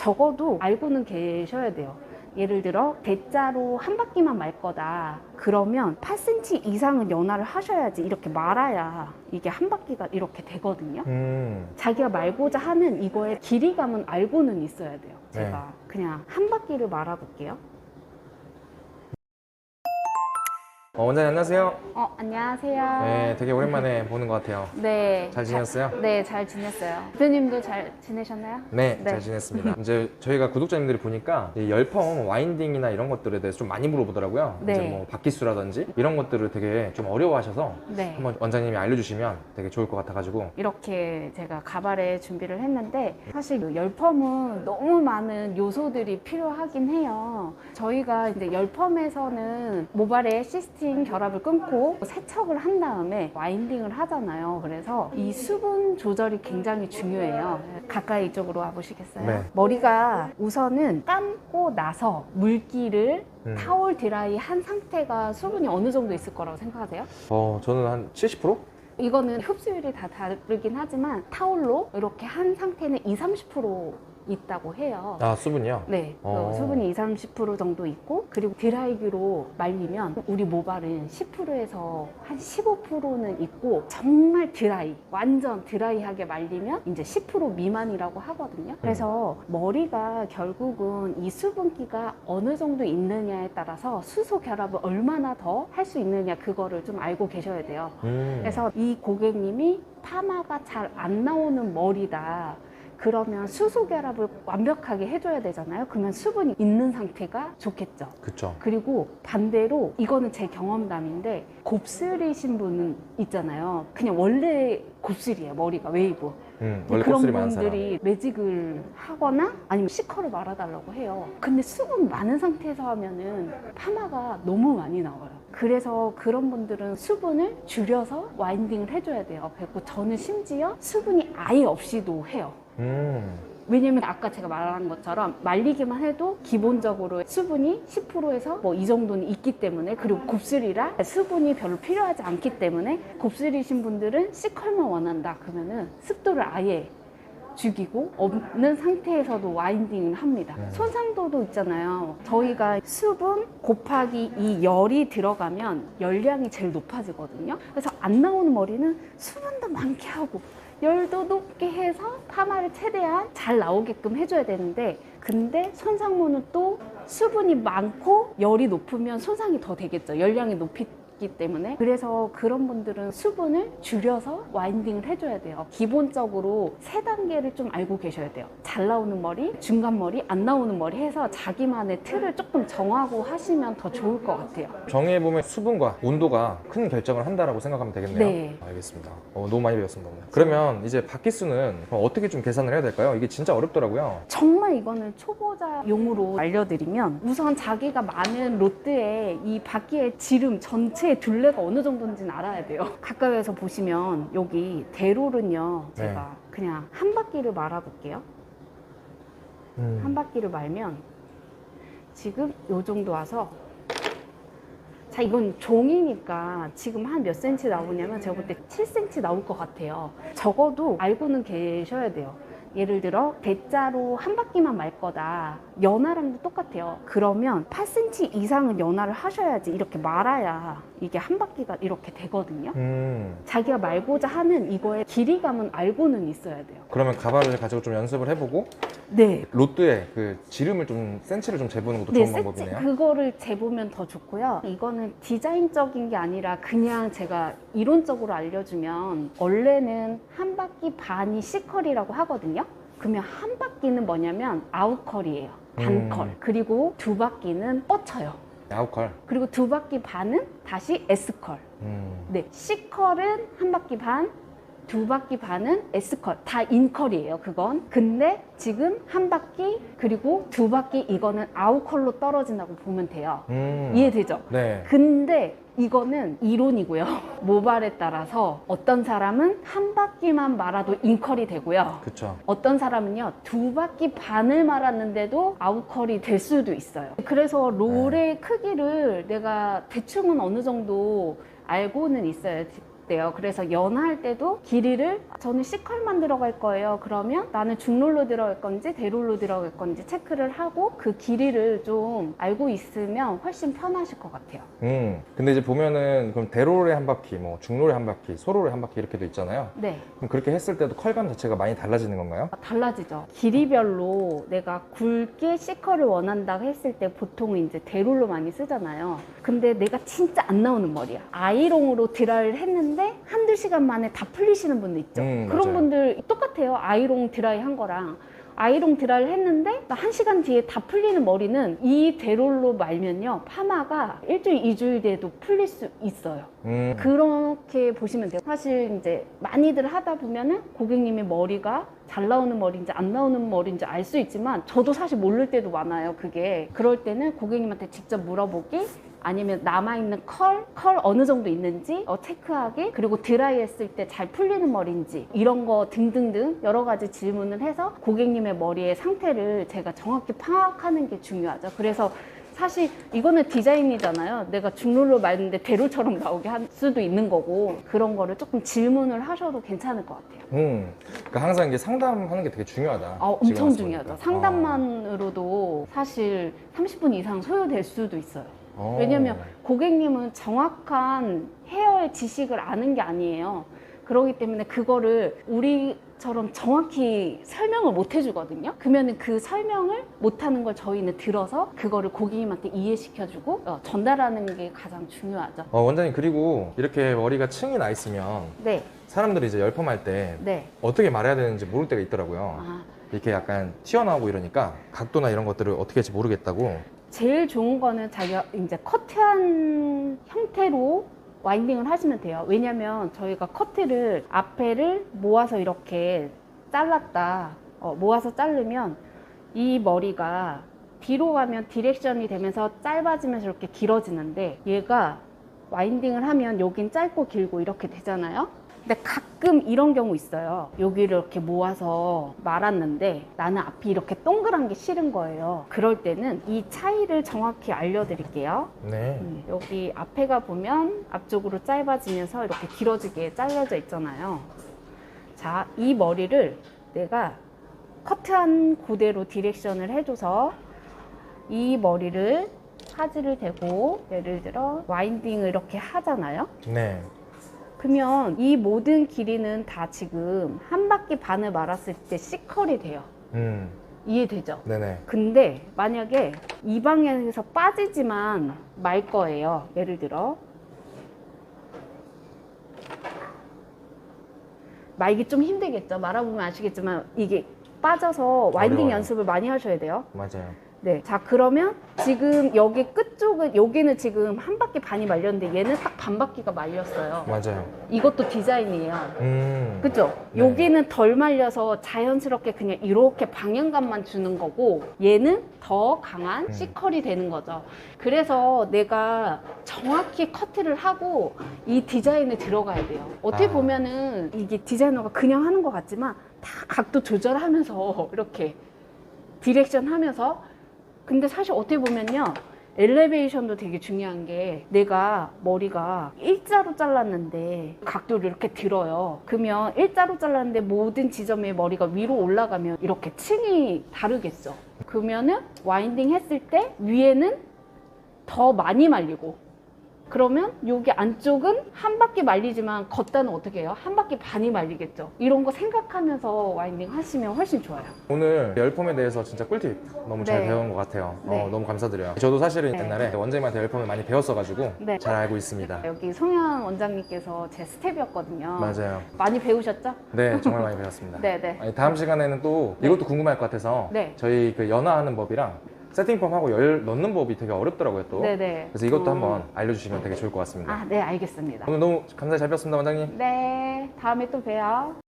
적어도 알고는 계셔야 돼요. 예를 들어 대자로 한 바퀴만 말 거다. 그러면 8cm 이상은 연화를 하셔야지, 이렇게 말아야 이게 한 바퀴가 이렇게 되거든요. 자기가 말고자 하는 이거의 길이감은 알고는 있어야 돼요. 제가 그냥 한 바퀴를 말아 볼게요. 원장님 안녕하세요. 안녕하세요. 네, 되게 오랜만에 보는 것 같아요. 네. 잘 지냈어요? 네, 잘 지냈어요. 대표님도 잘 지내셨나요? 네, 네. 잘 지냈습니다. 이제 저희가 구독자님들이 보니까 이 열펌 와인딩이나 이런 것들에 대해서 좀 많이 물어보더라고요. 네. 이제 뭐 바퀴수라든지 이런 것들을 되게 좀 어려워하셔서 네. 한번 원장님이 알려주시면 되게 좋을 것 같아가지고. 이렇게 제가 가발에 준비를 했는데, 사실 열펌은 너무 많은 요소들이 필요하긴 해요. 저희가 이제 열펌에서는 모발의 시스템 결합을 끊고 세척을 한 다음에 와인딩을 하잖아요. 그래서 이 수분 조절이 굉장히 중요해요. 가까이 이쪽으로 와보시겠어요? 네. 머리가 우선은 감고 나서 물기를 타올 드라이 한 상태가 수분이 어느 정도 있을 거라고 생각하세요? 저는 한 70%? 이거는 흡수율이 다 다르긴 하지만 타올로 이렇게 한 상태는 20-30% 있다고 해요. 아, 수분이요? 네, 수분이 20-30% 정도 있고, 그리고 드라이기로 말리면 우리 모발은 10%에서 한 15%는 있고, 정말 드라이, 완전 드라이하게 말리면 이제 10% 미만이라고 하거든요. 그래서 머리가 결국은 이 수분기가 어느 정도 있느냐에 따라서 수소 결합을 얼마나 더 할 수 있느냐, 그거를 좀 알고 계셔야 돼요. 그래서 이 고객님이 파마가 잘 안 나오는 머리다. 그러면 수소 결합을 완벽하게 해줘야 되잖아요. 그러면 수분이 있는 상태가 좋겠죠. 그쵸. 그리고 반대로, 이거는 제 경험담인데, 곱슬이신 분은 있잖아요. 그냥 원래 곱슬이에요, 머리가 웨이브. 원래 그런 곱슬이 많은 사람. 분들이 매직을 하거나 아니면 C컬을 말아달라고 해요. 근데 수분 많은 상태에서 하면은 파마가 너무 많이 나와요. 그래서 그런 분들은 수분을 줄여서 와인딩을 해줘야 돼요. 그리고 저는 심지어 수분이 아예 없이도 해요. 왜냐면 아까 제가 말한 것처럼 말리기만 해도 기본적으로 수분이 10%에서 뭐 이 정도는 있기 때문에, 그리고 곱슬이라 수분이 별로 필요하지 않기 때문에, 곱슬이신 분들은 C컬만 원한다 그러면은 습도를 아예 죽이고 없는 상태에서도 와인딩을 합니다. 손상도도 있잖아요. 저희가 수분 곱하기 이 열이 들어가면 열량이 제일 높아지거든요. 그래서 안 나오는 머리는 수분도 많게 하고 열도 높게 해서 파마를 최대한 잘 나오게끔 해줘야 되는데, 근데 손상모는 또 수분이 많고 열이 높으면 손상이 더 되겠죠. 열량이 높이 때문에. 그래서 그런 분들은 수분을 줄여서 와인딩을 해줘야 돼요. 기본적으로 3단계를 좀 알고 계셔야 돼요. 잘 나오는 머리, 중간 머리, 안 나오는 머리 해서 자기만의 틀을 조금 정하고 하시면 더 좋을 것 같아요. 정의해보면 수분과 온도가 큰 결정을 한다라고 생각하면 되겠네요. 네. 알겠습니다. 너무 많이 배웠습니다. 오늘. 그러면 이제 바퀴수는 어떻게 좀 계산을 해야 될까요? 이게 진짜 어렵더라고요. 정말 이거는 초보자용으로 알려드리면, 우선 자기가 많은 롯드에 이 바퀴의 지름 전체의 둘레가 어느 정도인지는 알아야 돼요. 가까이에서 보시면 여기 대롤은요, 제가 그냥 한 바퀴를 말아 볼게요. 한 바퀴를 말면 지금 요 정도 와서, 자, 이건 종이니까 지금 한 몇 센치 나오냐면 제가 볼 때 7cm 나올 것 같아요. 적어도 알고는 계셔야 돼요. 예를 들어 대자로 한 바퀴만 말 거다. 연화랑도 똑같아요. 그러면 8cm 이상은 연화를 하셔야지, 이렇게 말아야 이게 한 바퀴가 이렇게 되거든요. 자기가 말고자 하는 이거의 길이감은 알고는 있어야 돼요. 그러면 가발을 가지고 좀 연습을 해보고, 네. 롯드에 그 지름을 좀, 센치를 좀 재보는 것도 좋은 방법이네요. 그거를 재보면 더 좋고요. 이거는 디자인적인 게 아니라 그냥 제가 이론적으로 알려주면, 원래는 한 바퀴 반이 C컬이라고 하거든요. 그러면 한 바퀴는 뭐냐면 아웃컬이에요. 반컬. 그리고 2바퀴는 뻗쳐요. 아웃컬. 그리고 2바퀴 반은 다시 S컬. 네, C컬은 한 바퀴 반, 2바퀴 반은 S컬. 다 인컬이에요, 그건. 근데 지금 한 바퀴 그리고 2바퀴, 이거는 아웃컬로 떨어진다고 보면 돼요. 이해되죠? 네. 근데 이거는 이론이고요. 모발에 따라서 어떤 사람은 한 바퀴만 말아도 인컬이 되고요. 그쵸. 어떤 사람은요 2바퀴 반을 말았는데도 아웃컬이 될 수도 있어요. 그래서 롤의 크기를 내가 대충은 어느 정도 알고는 있어요. 돼요. 그래서 연화할 때도 길이를 저는 C컬만 들어갈 거예요. 그러면 나는 중롤로 들어갈 건지 대롤로 들어갈 건지 체크를 하고 그 길이를 좀 알고 있으면 훨씬 편하실 것 같아요. 근데 이제 보면은 그럼 대롤에 한 바퀴, 뭐 중롤에 한 바퀴, 소롤에 한 바퀴 이렇게 돼 있잖아요. 네. 그럼 그렇게 했을 때도 컬감 자체가 많이 달라지는 건가요? 달라지죠. 길이별로 내가 굵게 C컬을 원한다고 했을 때 보통 이제 대롤로 많이 쓰잖아요. 근데 내가 진짜 안 나오는 머리야. 아이롱으로 드라이를 했는데 한두 시간 만에 다 풀리시는 분들 있죠. 그런 맞아요. 분들 똑같아요. 아이롱 드라이 한 거랑. 아이롱 드라이를 했는데 1시간 뒤에 다 풀리는 머리는 이 대롤로 말면요. 파마가 일주일, 2주일 뒤에도 풀릴 수 있어요. 그렇게 보시면 돼요. 사실 이제 많이들 하다 보면은 고객님이 머리가 잘 나오는 머리인지 안 나오는 머리인지 알 수 있지만 저도 사실 모를 때도 많아요. 그게. 그럴 때는 고객님한테 직접 물어보기 아니면 남아있는 컬 어느 정도 있는지 체크하기 그리고 드라이 했을 때 잘 풀리는 머리인지 이런 거 등등등 여러 가지 질문을 해서 고객님의 머리의 상태를 제가 정확히 파악하는 게 중요하죠. 그래서 사실 이거는 디자인이잖아요. 내가 중롤로 말는데 대롤처럼 나오게 할 수도 있는 거고 그런 거를 조금 질문을 하셔도 괜찮을 것 같아요. 그러니까 항상 이게 상담하는 게 되게 중요하다. 엄청 지금 중요하죠. 말씀하니까. 상담만으로도 사실 30분 이상 소요될 수도 있어요. 어. 왜냐면 고객님은 정확한 헤어의 지식을 아는 게 아니에요. 그렇기 때문에 그거를 우리처럼 정확히 설명을 못 해주거든요. 그러면 그 설명을 못하는 걸 저희는 들어서 그거를 고객님한테 이해시켜주고 전달하는 게 가장 중요하죠. 원장님 그리고 이렇게 머리가 층이 나 있으면 네, 사람들이 이제 열펌할 때 네. 어떻게 말해야 되는지 모를 때가 있더라고요. 이렇게 약간 튀어나오고 이러니까 각도나 이런 것들을 어떻게 할지 모르겠다고. 제일 좋은 거는 자기가 이제 커트한 형태로 와인딩을 하시면 돼요. 왜냐면 저희가 커트를 앞에를 모아서 이렇게 잘랐다. 모아서 자르면 이 머리가 뒤로 가면 디렉션이 되면서 짧아지면서 이렇게 길어지는데 얘가 와인딩을 하면 여긴 짧고 길고 이렇게 되잖아요. 근데 가끔 이런 경우 있어요. 여기를 이렇게 모아서 말았는데 나는 앞이 이렇게 동그란 게 싫은 거예요. 그럴 때는 이 차이를 정확히 알려드릴게요. 네. 여기 앞에가 보면 앞쪽으로 짧아지면서 이렇게 길어지게 잘려져 있잖아요. 자, 이 머리를 내가 커트한 그대로 디렉션을 해줘서 이 머리를 하지를 대고 예를 들어 와인딩을 이렇게 하잖아요. 네. 그러면 이 모든 길이는 다 지금 한 바퀴 반을 말았을 때 C컬이 돼요. 이해되죠? 네네. 근데 만약에 이 방향에서 빠지지만 말 거예요. 예를 들어 말기 좀 힘들겠죠? 말아보면 아시겠지만 이게 빠져서 와인딩 어려워요. 연습을 많이 하셔야 돼요. 맞아요. 네. 자, 그러면 지금 여기 끝쪽은, 여기는 지금 한 바퀴 반이 말렸는데 얘는 딱 반 바퀴가 말렸어요. 맞아요. 이것도 디자인이에요. 그죠? 네. 여기는 덜 말려서 자연스럽게 그냥 이렇게 방향감만 주는 거고 얘는 더 강한 C컬이 되는 거죠. 그래서 내가 정확히 커트를 하고 이 디자인에 들어가야 돼요. 어떻게 보면은 이게 디자이너가 그냥 하는 것 같지만 다 각도 조절하면서 이렇게 디렉션 하면서 근데 사실 어떻게 보면요 엘리베이션도 되게 중요한 게 내가 머리가 일자로 잘랐는데 각도를 이렇게 들어요. 그러면 일자로 잘랐는데 모든 지점에 머리가 위로 올라가면 이렇게 층이 다르겠죠. 그러면은 와인딩 했을 때 위에는 더 많이 말리고 그러면 여기 안쪽은 한 바퀴 말리지만 겉단은 어떻게 해요? 한 바퀴 반이 말리겠죠. 이런 거 생각하면서 와인딩 하시면 훨씬 좋아요. 오늘 열펌에 대해서 진짜 꿀팁 너무 잘 네. 배운 것 같아요. 네. 너무 감사드려요. 저도 사실은 네. 옛날에 원장님한테 열펌을 많이 배웠어가지고 네. 잘 알고 있습니다. 여기 송현 원장님께서 제 스텝이었거든요. 맞아요. 많이 배우셨죠? 네, 정말 많이 배웠습니다. 네네. 아니, 다음 시간에는 또 이것도 궁금할 것 같아서 네. 저희 그 연화하는 법이랑 세팅펌하고 열 넣는 법이 되게 어렵더라고요 또. 네네. 그래서 이것도 한번 알려주시면 되게 좋을 것 같습니다. 네, 알겠습니다. 오늘 너무 감사히 잘 배웠습니다, 원장님. 네, 다음에 또 봬요.